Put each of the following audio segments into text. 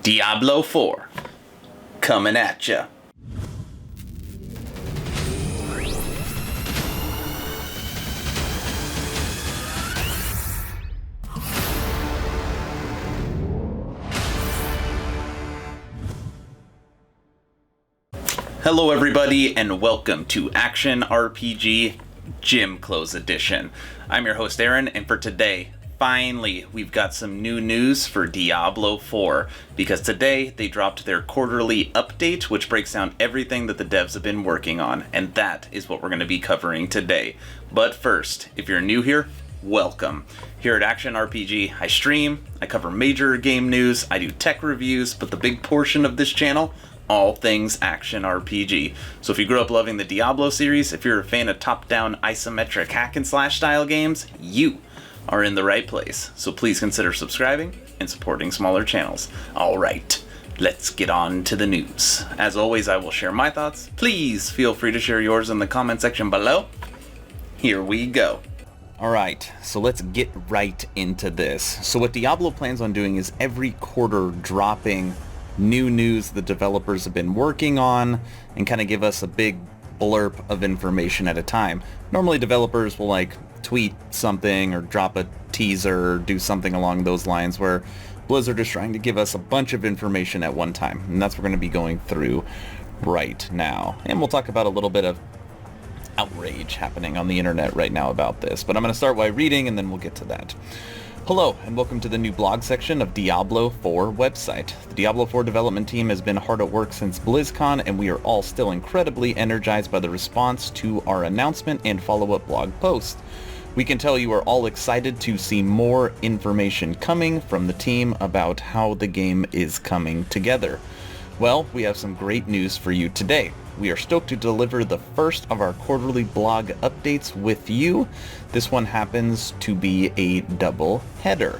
Diablo 4 coming at ya. Hello everybody and welcome to Action RPG Gym Close Edition. I'm your host Aaron, and for today, finally, we've got some new news for Diablo 4, because today they dropped their quarterly update, which breaks down everything that the devs have been working on, and that is what we're going to be covering today. But first, if you're new here, welcome. Here at Action RPG, I stream, I cover major game news, I do tech reviews, but the big portion of this channel, all things action RPG. So if you grew up loving the Diablo series, if you're a fan of top-down isometric hack and slash style games, you are in the right place. So please consider subscribing and supporting smaller channels. Alright, let's get on to the news. As always, I will share my thoughts. Please feel free to share yours in the comment section below. Here we go. Alright, so let's get right into this. So what Diablo plans on doing is every quarter dropping new news the developers have been working on and kind of give us a big blurb of information at a time. Normally developers will tweet something or drop a teaser or do something along those lines, where Blizzard is trying to give us a bunch of information at one time, and that's what we're going to be going through right now. And we'll talk about a little bit of outrage happening on the internet right now about this, but I'm going to start by reading and then we'll get to that. Hello, and welcome to the new blog section of Diablo 4 website. The Diablo 4 development team has been hard at work since BlizzCon, and we are all still incredibly energized by the response to our announcement and follow-up blog post. We can tell you are all excited to see more information coming from the team about how the game is coming together. Well, we have some great news for you today. We are stoked to deliver the first of our quarterly blog updates with you. This one happens to be a double header.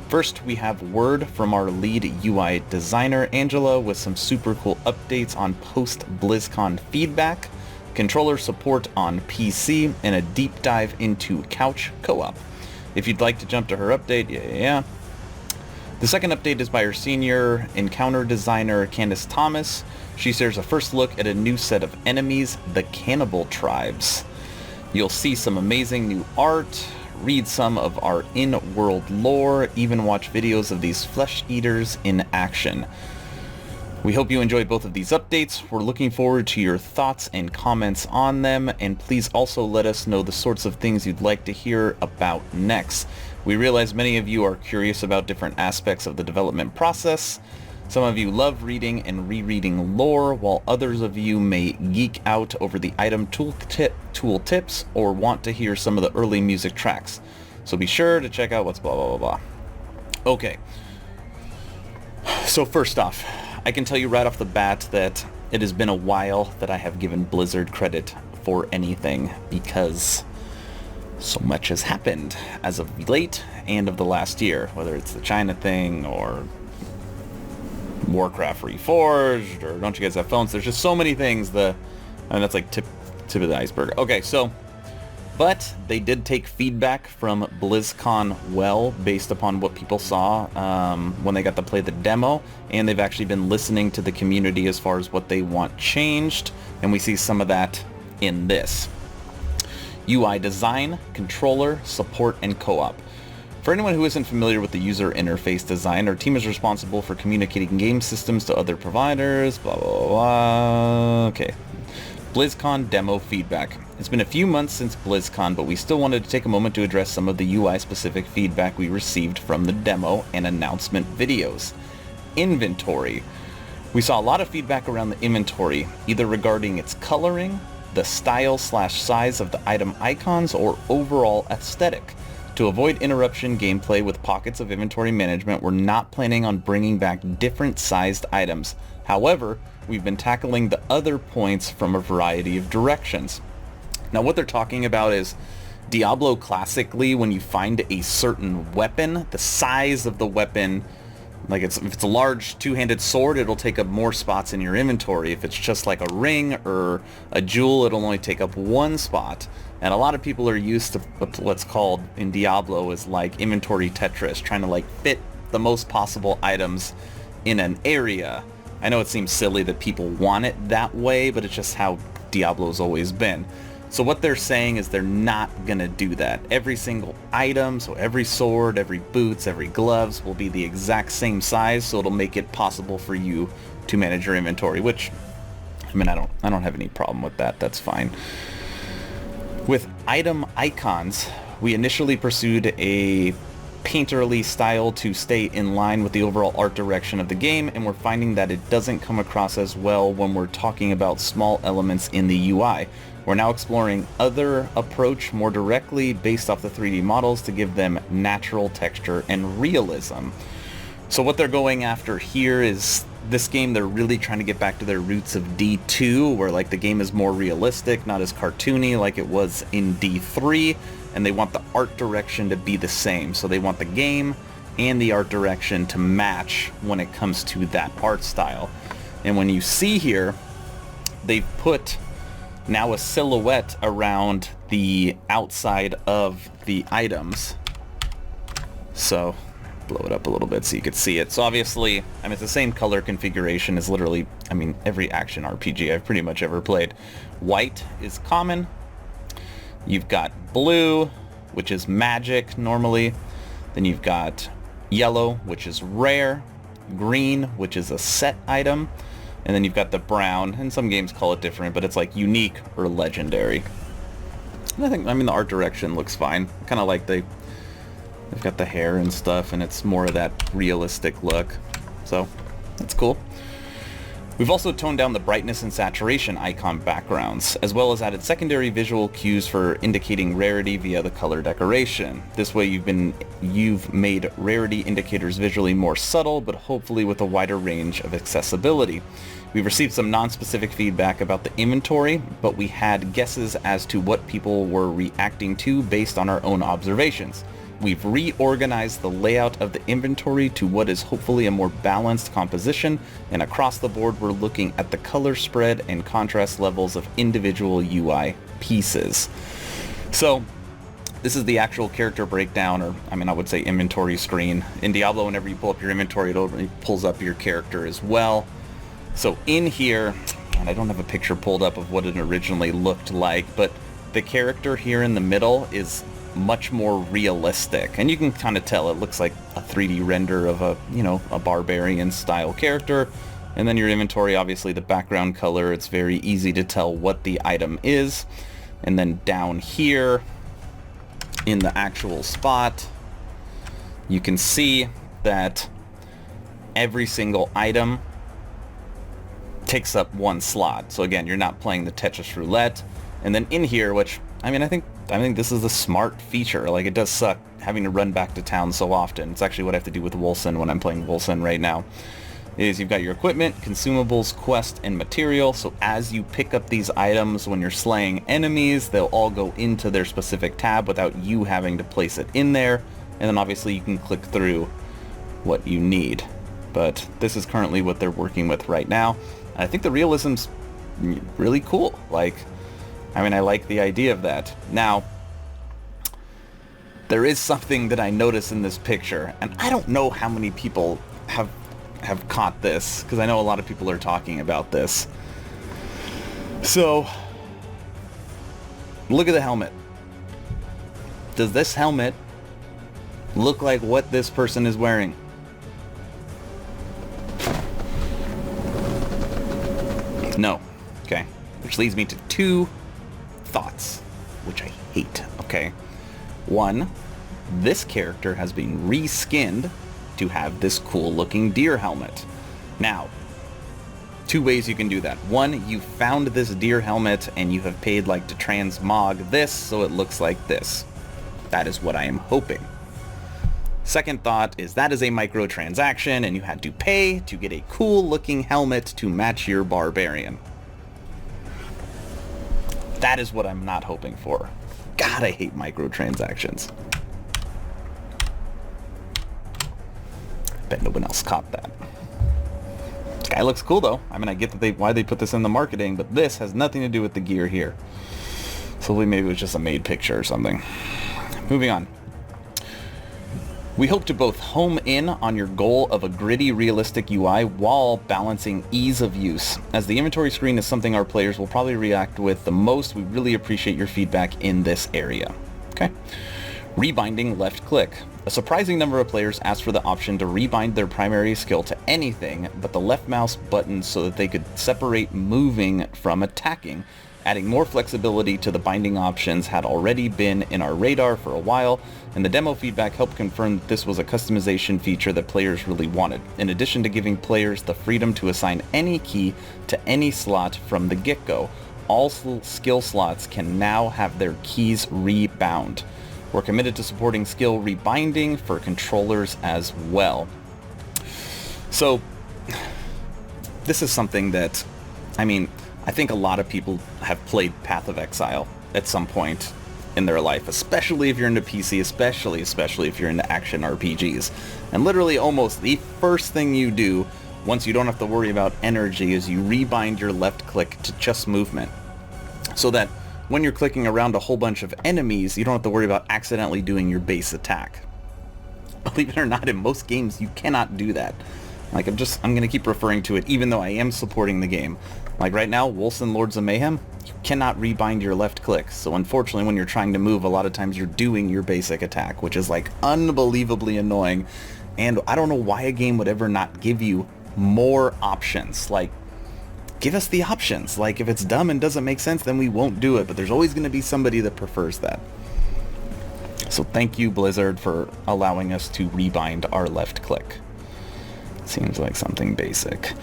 First, we have word from our lead UI designer, Angela, with some super cool updates on post-BlizzCon feedback, controller support on PC, and a deep dive into couch co-op. If you'd like to jump to her update, yeah. The second update is by our senior encounter designer, Candace Thomas. She shares a first look at a new set of enemies, the Cannibal Tribes. You'll see some amazing new art, read some of our in-world lore, even watch videos of these flesh eaters in action. We hope you enjoyed both of these updates. We're looking forward to your thoughts and comments on them, and please also let us know the sorts of things you'd like to hear about next. We realize many of you are curious about different aspects of the development process. Some of you love reading and rereading lore, while others of you may geek out over the item tool tips or want to hear some of the early music tracks. So be sure to check out what's blah blah blah blah. Okay. So first off, I can tell you right off the bat that it has been a while that I have given Blizzard credit for anything, because so much has happened as of late and of the last year, whether it's the China thing or Warcraft Reforged, or don't you guys have phones? There's just so many things. That's like tip of the iceberg. Okay, so, but they did take feedback from BlizzCon well, based upon what people saw when they got to play the demo, and they've actually been listening to the community as far as what they want changed, and we see some of that in this. UI design, controller, support, and co-op. For anyone who isn't familiar with the user interface design, our team is responsible for communicating game systems to other providers, blah blah blah. Okay. BlizzCon demo feedback. It's been a few months since BlizzCon, but we still wanted to take a moment to address some of the UI-specific feedback we received from the demo and announcement videos. Inventory. We saw a lot of feedback around the inventory, either regarding its coloring, the style/size of the item icons, or overall aesthetic. To avoid interruption gameplay with pockets of inventory management, we're not planning on bringing back different sized items. However, we've been tackling the other points from a variety of directions. Now what they're talking about is Diablo classically, when you find a certain weapon, the size of the weapon, like if it's a large two-handed sword, it'll take up more spots in your inventory. If it's just like a ring or a jewel, it'll only take up one spot. And a lot of people are used to what's called in Diablo is like inventory Tetris, trying to fit the most possible items in an area. I know it seems silly that people want it that way, but it's just how Diablo's always been. So what they're saying is they're not gonna do that. Every single item, so every sword, every boots, every gloves will be the exact same size, so it'll make it possible for you to manage your inventory, which, I mean, I don't have any problem with that. That's fine. With item icons, we initially pursued a painterly style to stay in line with the overall art direction of the game, and we're finding that it doesn't come across as well when we're talking about small elements in the UI. We're now exploring other approach more directly based off the 3D models to give them natural texture and realism. So what they're going after here is, this game, they're really trying to get back to their roots of D2, where like the game is more realistic, not as cartoony like it was in D3, and they want the art direction to be the same. So they want the game and the art direction to match when it comes to that art style. And when you see here, they've put now a silhouette around the outside of the items. So blow it up a little bit so you could see it. So obviously, I mean, it's the same color configuration as literally, I mean, every action RPG I've pretty much ever played. White is common. You've got blue, which is magic normally. Then you've got yellow, which is rare. Green, which is a set item. And then you've got the brown, and some games call it different, but it's like unique or legendary. And I think, I mean, the art direction looks fine. Kind of like they've got the hair and stuff, and it's more of that realistic look. So, that's cool. We've also toned down the brightness and saturation icon backgrounds, as well as added secondary visual cues for indicating rarity via the color decoration. This way you've made rarity indicators visually more subtle, but hopefully with a wider range of accessibility. We've received some non-specific feedback about the inventory, but we had guesses as to what people were reacting to based on our own observations. We've reorganized the layout of the inventory to what is hopefully a more balanced composition, and across the board we're looking at the color spread and contrast levels of individual UI pieces. So this is the actual character breakdown, or I mean, I would say inventory screen. In Diablo, whenever you pull up your inventory, it pulls up your character as well. So in here, and I don't have a picture pulled up of what it originally looked like, but the character here in the middle is much more realistic, and you can kind of tell it looks like a 3D render of a, you know, a barbarian style character. And then your inventory, obviously the background color, it's very easy to tell what the item is. And then down here in the actual spot, you can see that every single item takes up one slot. So again, you're not playing the Tetris roulette. And then in here, which I mean, I think this is a smart feature. Like, it does suck having to run back to town so often. It's actually what I have to do with Wolcen when I'm playing Wolcen right now. Is you've got your equipment, consumables, quest, and material. So as you pick up these items when you're slaying enemies, they'll all go into their specific tab without you having to place it in there. And then obviously you can click through what you need. But this is currently what they're working with right now. I think the realism's really cool. Like, I mean, I like the idea of that. Now, there is something that I notice in this picture, and I don't know how many people have caught this, because I know a lot of people are talking about this. So, look at the helmet. Does this helmet look like what this person is wearing? No. Okay. Which leads me to two thoughts, which I hate. Okay. One, this character has been reskinned to have this cool looking deer helmet. Now, two ways you can do that. One, you found this deer helmet and you have paid like to transmog this so it looks like this. That is what I am hoping. Second thought is that is a microtransaction and you had to pay to get a cool looking helmet to match your barbarian. That is what I'm not hoping for. God, I hate microtransactions. Bet no one else caught that. This guy looks cool though. I mean, I get that why they put this in the marketing, but this has nothing to do with the gear here. So maybe it was just a made picture or something. Moving on. We hope to both home in on your goal of a gritty, realistic UI while balancing ease of use. As the inventory screen is something our players will probably react with the most, we really appreciate your feedback in this area. Okay. Rebinding left click. A surprising number of players asked for the option to rebind their primary skill to anything but the left mouse button so that they could separate moving from attacking. Adding more flexibility to the binding options had already been in our radar for a while, and the demo feedback helped confirm that this was a customization feature that players really wanted, in addition to giving players the freedom to assign any key to any slot from the get-go. All skill slots can now have their keys rebound. We're committed to supporting skill rebinding for controllers as well. So, this is something that, I think a lot of people have played Path of Exile at some point in their life, especially if you're into PC, especially if you're into action RPGs. And literally almost the first thing you do once you don't have to worry about energy is you rebind your left click to just movement. So that when you're clicking around a whole bunch of enemies, you don't have to worry about accidentally doing your base attack. Believe it or not, in most games you cannot do that. Like, I'm going to keep referring to it, even though I am supporting the game. Like right now, Wolcen Lords of Mayhem, you cannot rebind your left click. So unfortunately, when you're trying to move, a lot of times you're doing your basic attack, which is like unbelievably annoying. And I don't know why a game would ever not give you more options. Like, give us the options. Like, if it's dumb and doesn't make sense, then we won't do it. But there's always going to be somebody that prefers that. So thank you, Blizzard, for allowing us to rebind our left click. Seems like something basic.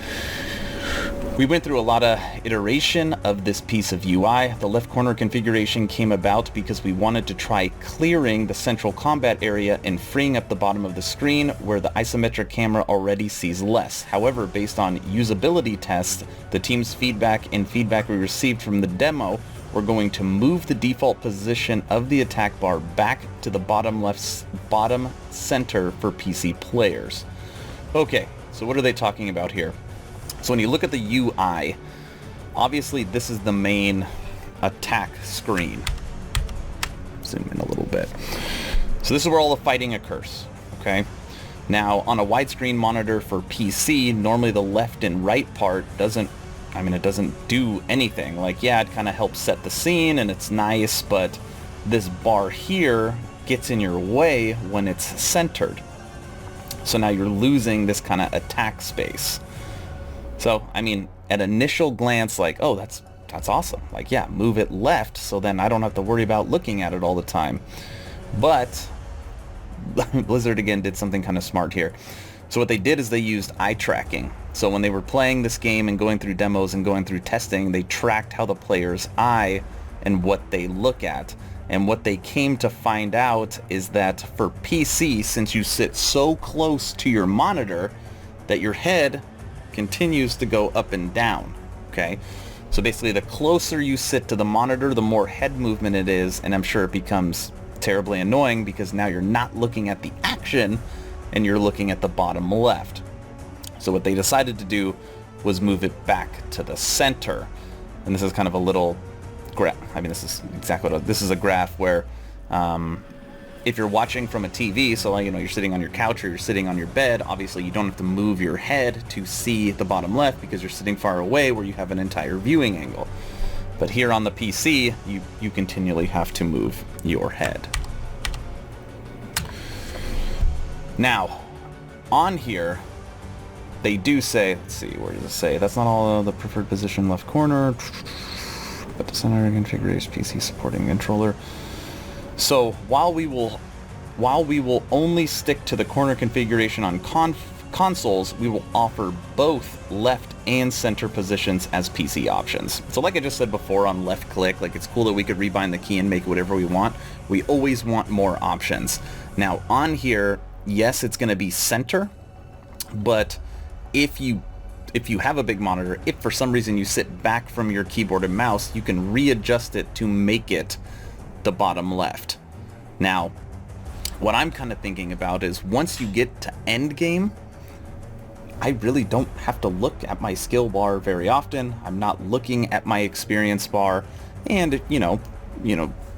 We went through a lot of iteration of this piece of UI. The left corner configuration came about because we wanted to try clearing the central combat area and freeing up the bottom of the screen where the isometric camera already sees less. However, based on usability tests, the team's feedback and feedback we received from the demo, we're going to move the default position of the attack bar back to the bottom center for PC players. Okay, so what are they talking about here? So when you look at the UI, obviously this is the main attack screen. Zoom in a little bit. So this is where all the fighting occurs, okay? Now, on a widescreen monitor for PC, normally the left and right part doesn't do anything. Like, yeah, it kind of helps set the scene and it's nice, but this bar here gets in your way when it's centered. So now you're losing this kind of attack space. So, at initial glance, like, oh, that's awesome. Like, yeah, move it left, so then I don't have to worry about looking at it all the time. But Blizzard, again, did something kind of smart here. So what they did is they used eye tracking. So when they were playing this game and going through demos and going through testing, they tracked how the player's eye and what they look at. And what they came to find out is that for PC, since you sit so close to your monitor, that your head continues to go up and down, okay? So basically, the closer you sit to the monitor, the more head movement it is, and I'm sure it becomes terribly annoying because now you're not looking at the action, and you're looking at the bottom left. So what they decided to do was move it back to the center. And this is kind of a little graph. This is exactly what this is a graph where if you're watching from a TV, so you're sitting on your couch or you're sitting on your bed, obviously you don't have to move your head to see the bottom left because you're sitting far away where you have an entire viewing angle. But here on the PC, you continually have to move your head. Now, on here, they do say, let's see, where does it say? That's not all the preferred position left corner, but the center configurates PC supporting controller. So while we will only stick to the corner configuration on consoles, we will offer both left and center positions as PC options. So like I just said before on left click, like it's cool that we could rebind the key and make it whatever we want. We always want more options. Now on here, yes, it's going to be center, but if you have a big monitor, if for some reason you sit back from your keyboard and mouse, you can readjust it to make it the bottom left. Now, what I'm kind of thinking about is once you get to end game, I really don't have to look at my skill bar very often. I'm not looking at my experience bar, and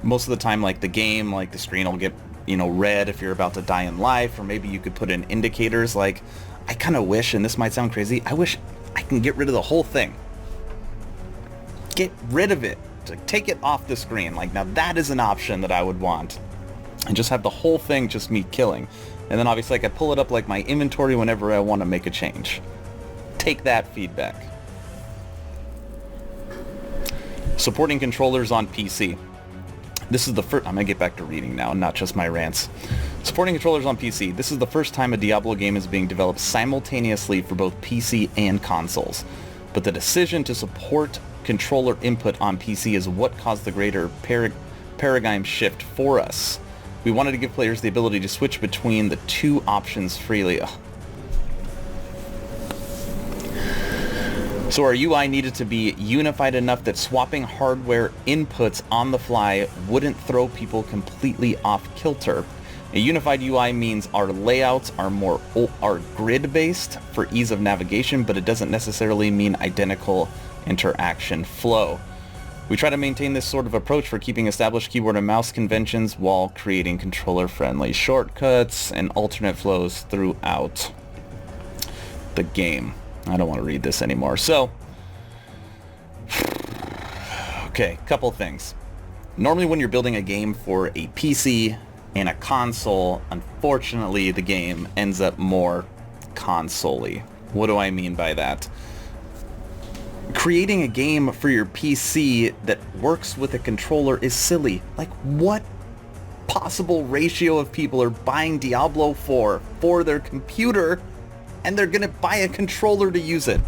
most of the time, like the game, like the screen will get red if you're about to die in life, or maybe you could put in indicators. Like, I kind of wish, and this might sound crazy, I wish I can get rid of the whole thing. Get rid of it. Take it off the screen. Like, now that is an option that I would want. And just have the whole thing just me killing. And then obviously I could pull it up like my inventory whenever I want to make a change. Take that feedback. Supporting controllers on PC. This is the first... I'm going to get back to reading now, not just my rants. Supporting controllers on PC. This is the first time a Diablo game is being developed simultaneously for both PC and consoles. But the decision to support controller input on PC is what caused the greater paradigm shift for us. We wanted to give players the ability to switch between the two options freely. Ugh. So our UI needed to be unified enough that swapping hardware inputs on the fly wouldn't throw people completely off kilter. A unified UI means our layouts are grid-based for ease of navigation, but it doesn't necessarily mean identical interaction flow. We try to maintain this sort of approach for keeping established keyboard and mouse conventions while creating controller-friendly shortcuts and alternate flows throughout the game. I don't want to read this anymore. So, okay, couple things. Normally when you're building a game for a PC and a console, unfortunately the game ends up more console-y. What do I mean by that? Creating a game for your PC that works with a controller is silly. Like, what possible ratio of people are buying Diablo 4 for their computer and they're gonna buy a controller to use it?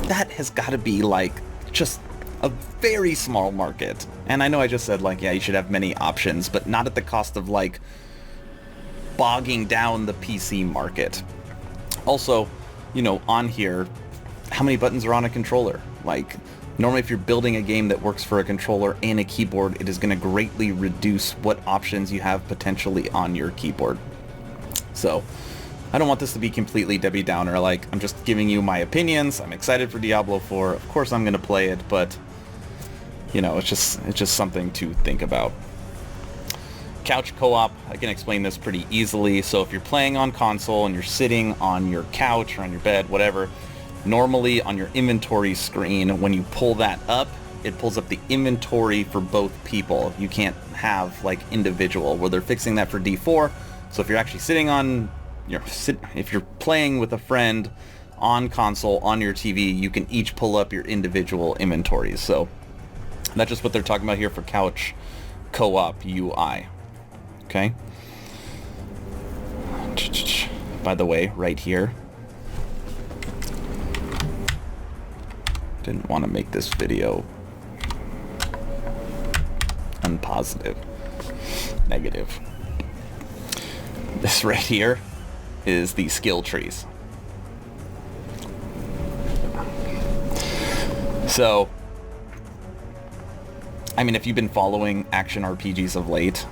That has got to be like just a very small market. And I know I just said like, yeah, you should have many options, but not at the cost of like bogging down the PC market. Also, on here, how many buttons are on a controller? Like, normally if you're building a game that works for a controller and a keyboard, it is going to greatly reduce what options you have potentially on your keyboard. So, I don't want this to be completely Debbie Downer. Like, I'm just giving you my opinions. I'm excited for Diablo 4. Of course I'm going to play it, but, it's just something to think about. Couch co-op, I can explain this pretty easily. So if you're playing on console and you're sitting on your couch or on your bed, whatever, normally on your inventory screen, when you pull that up, it pulls up the inventory for both people. You can't have like individual, where they're fixing that for D4. So if you're actually sitting on if you're playing with a friend on console on your TV, you can each pull up your individual inventories. So that's just what they're talking about here for couch co-op UI. Okay. By the way, right here, didn't want to make this video unpositive, negative. This right here is the skill trees. So, I mean, if you've been following action RPGs of late,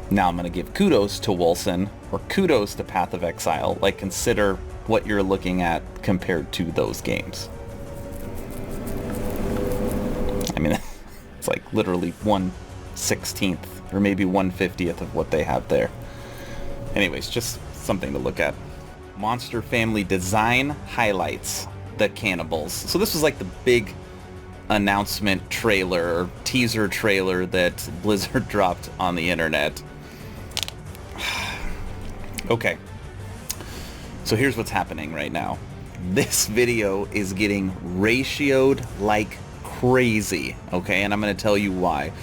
now I'm going to give kudos to Wolcen, or kudos to Path of Exile. Like, consider what you're looking at compared to those games. I mean, it's like literally 1/16th or maybe 1/50th of what they have there. Anyways, just something to look at. Monster Family design highlights the cannibals. So this was like the big announcement trailer, or teaser trailer that Blizzard dropped on the internet. Okay. So here's what's happening right now. This video is getting ratioed like crazy, okay? And I'm going to tell you why.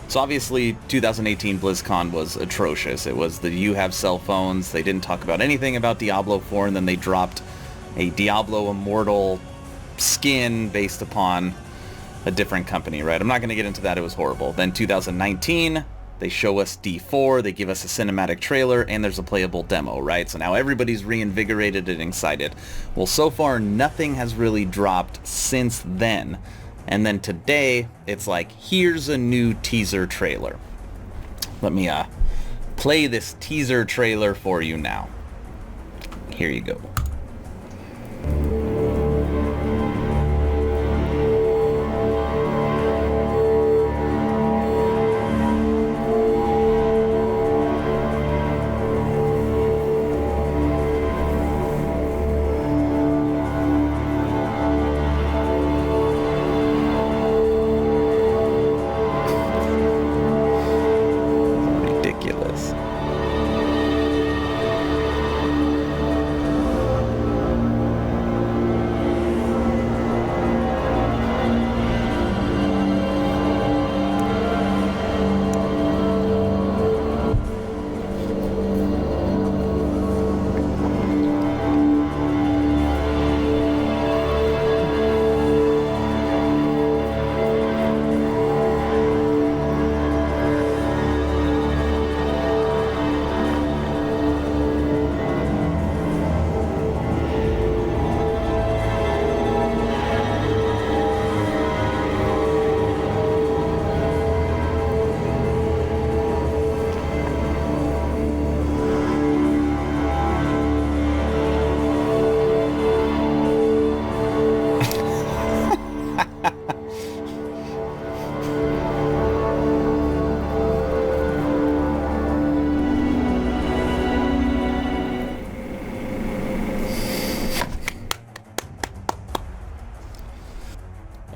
So obviously 2018 BlizzCon was atrocious. It was the you have cell phones. They didn't talk about anything about Diablo 4, and then they dropped a Diablo Immortal skin based upon a different company, right? I'm not going to get into that. It was horrible. Then 2019, they show us D4, they give us a cinematic trailer, and there's a playable demo, right? So now everybody's reinvigorated and excited. Well, so far, nothing has really dropped since then. And then today, it's like, here's a new teaser trailer. Let me play this teaser trailer for you now. Here you go.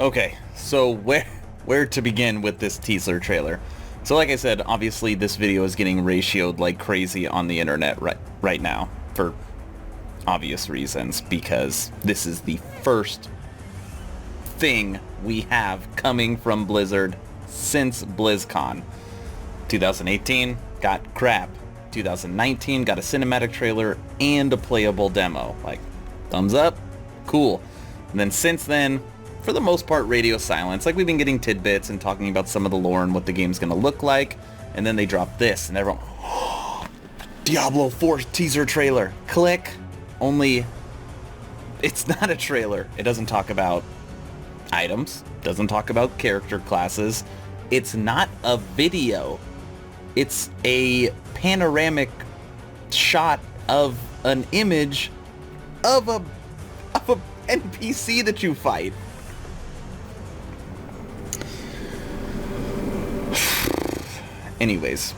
Okay, so where to begin with this teaser trailer? So like I said, obviously this video is getting ratioed like crazy on the internet right now for obvious reasons, because this is the first thing we have coming from Blizzard since BlizzCon. 2018 got crap. 2019 got a cinematic trailer and a playable demo. Like, thumbs up, cool. And then since then, for the most part, radio silence. Like, we've been getting tidbits and talking about some of the lore and what the game's gonna look like, and then they drop this, and everyone, Diablo IV teaser trailer. Click. Only, it's not a trailer. It doesn't talk about items, doesn't talk about character classes. It's not a video. It's a panoramic shot of an image of a NPC that you fight. Anyways,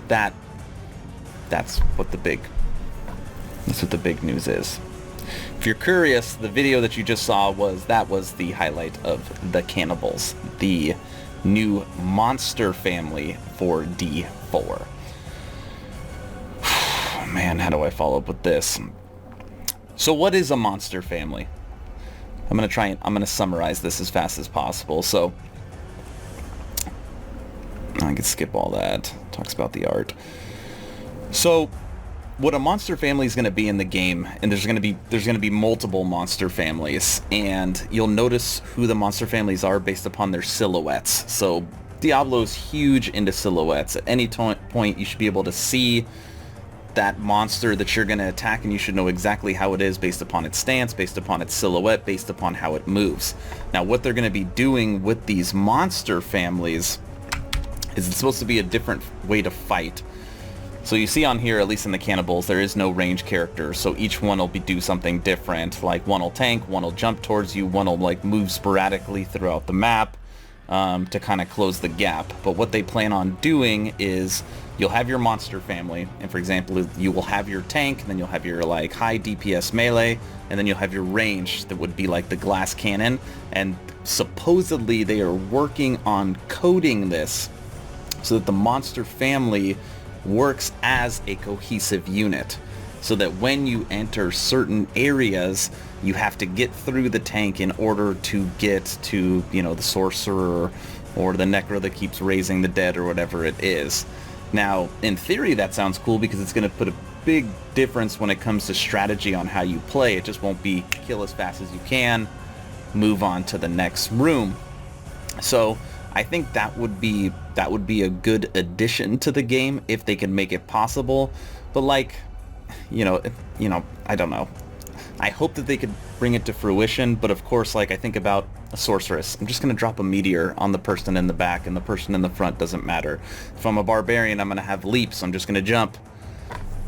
that's what the big news is. If you're curious, the video that you just saw was the highlight of the Cannibals, the new monster family for D4. Man, how do I follow up with this? So what is a monster family? I'm gonna summarize this as fast as possible. So I can skip all that. Talks about the art. So what a monster family is going to be in the game, and there's going to be multiple monster families, and you'll notice who the monster families are based upon their silhouettes. So Diablo's huge into silhouettes. At any point, you should be able to see that monster that you're going to attack, and you should know exactly how it is based upon its stance, based upon its silhouette, based upon how it moves. Now, what they're going to be doing with these monster families is it's supposed to be a different way to fight. So you see on here, at least in the Cannibals, there is no range character, so each one will do something different. Like, one will tank, one will jump towards you, one will like move sporadically throughout the map to kind of close the gap. But what they plan on doing is you'll have your monster family, and for example, you will have your tank, and then you'll have your like high DPS melee, and then you'll have your range that would be like the glass cannon. And supposedly they are working on coding this so that the monster family works as a cohesive unit, so that when you enter certain areas, you have to get through the tank in order to get to, you know, the sorcerer or the necro that keeps raising the dead or whatever it is. Now, in theory, that sounds cool because it's going to put a big difference when it comes to strategy on how you play. It just won't be kill as fast as you can, move on to the next room. So I think that would be a good addition to the game if they can make it possible. But like, you know, I don't know. I hope that they could bring it to fruition, but of course, like, I think about a sorceress. I'm just going to drop a meteor on the person in the back, and the person in the front doesn't matter. If I'm a barbarian, I'm going to have leaps. I'm just going to jump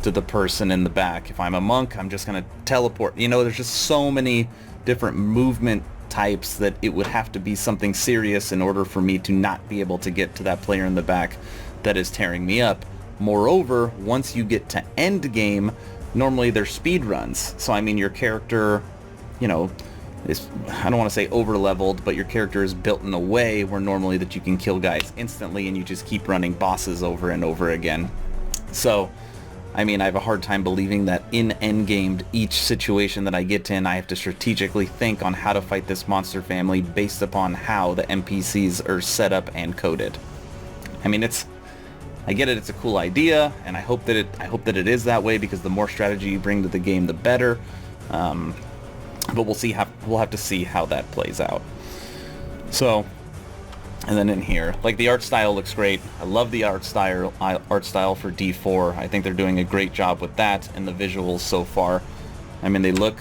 to the person in the back. If I'm a monk, I'm just going to teleport. You know, there's just so many different movement types that it would have to be something serious in order for me to not be able to get to that player in the back that is tearing me up. Moreover, once you get to end game, normally they're speed runs. So I mean, your character, you know, is, I don't want to say over leveled, but your character is built in a way where normally that you can kill guys instantly and you just keep running bosses over and over again. So I mean, I have a hard time believing that in endgame, each situation that I get in, I have to strategically think on how to fight this monster family based upon how the NPCs are set up and coded. I mean, I get it, it's a cool idea, and I hope that it is that way, because the more strategy you bring to the game, the better. But we'll have to see how that plays out. So, and then in here, like, the art style looks great. I love the art style for D4. I think they're doing a great job with that, and the visuals so far. I mean, they look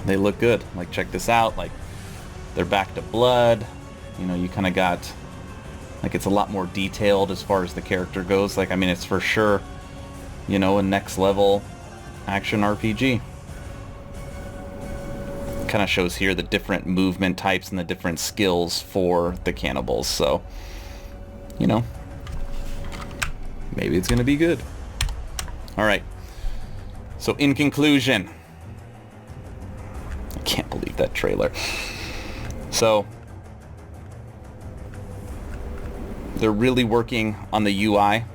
good. Like, check this out. Like, they're back to blood. You know, you kind of got, like, it's a lot more detailed as far as the character goes. Like, I mean, it's for sure, you know, a next level action RPG. Kind of shows here the different movement types and the different skills for the cannibals. So, you know, maybe it's going to be good. All right. So in conclusion, I can't believe that trailer. So they're really working on the UI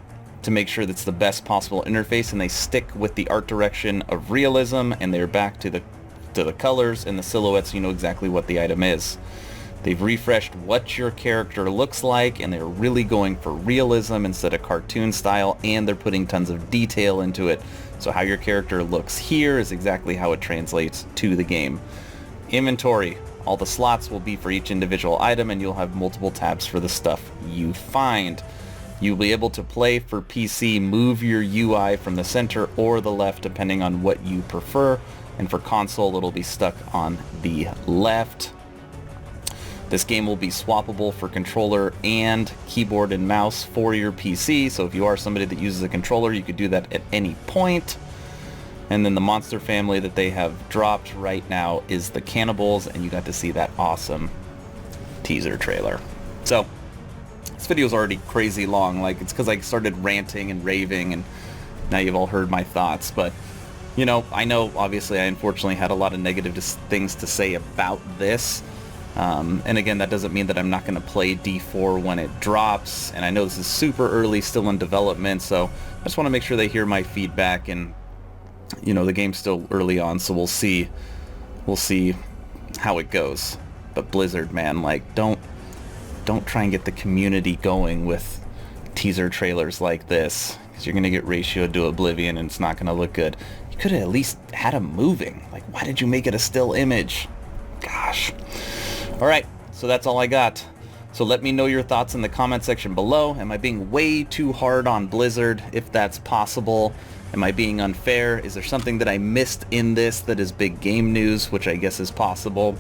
to make sure that's the best possible interface, and they stick with the art direction of realism, and they're back to the colors and the silhouettes. You know exactly what the item is. They've refreshed what your character looks like, and they're really going for realism instead of cartoon style, and they're putting tons of detail into it. So how your character looks here is exactly how it translates to the game. Inventory. All the slots will be for each individual item, and you'll have multiple tabs for the stuff you find. You'll be able to play for PC, move your UI from the center or the left depending on what you prefer, and for console it'll be stuck on the left. This game will be swappable for controller and keyboard and mouse for your PC, so if you are somebody that uses a controller, you could do that at any point. And then the monster family that they have dropped right now is the cannibals, and you got to see that awesome teaser trailer. So this video is already crazy long, like it's because I started ranting and raving, and now you've all heard my thoughts. But you know, I know obviously I unfortunately had a lot of negative things to say about this. And again, that doesn't mean that I'm not going to play D4 when it drops, and I know this is super early, still in development, so I just want to make sure they hear my feedback. And you know, the game's still early on, so we'll see how it goes. But Blizzard, man, like don't try and get the community going with teaser trailers like this, because you're gonna get ratioed to oblivion and it's not gonna look good. You could have at least had them moving. Like, why did you make it a still image? Gosh. Alright, so that's all I got. So let me know your thoughts in the comment section below. Am I being way too hard on Blizzard, if that's possible? Am I being unfair? Is there something that I missed in this that is big game news, which I guess is possible?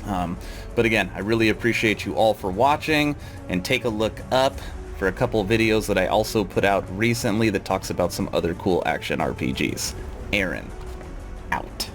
But again, I really appreciate you all for watching, and take a look up for a couple of videos that I also put out recently that talks about some other cool action RPGs. Aaron, out.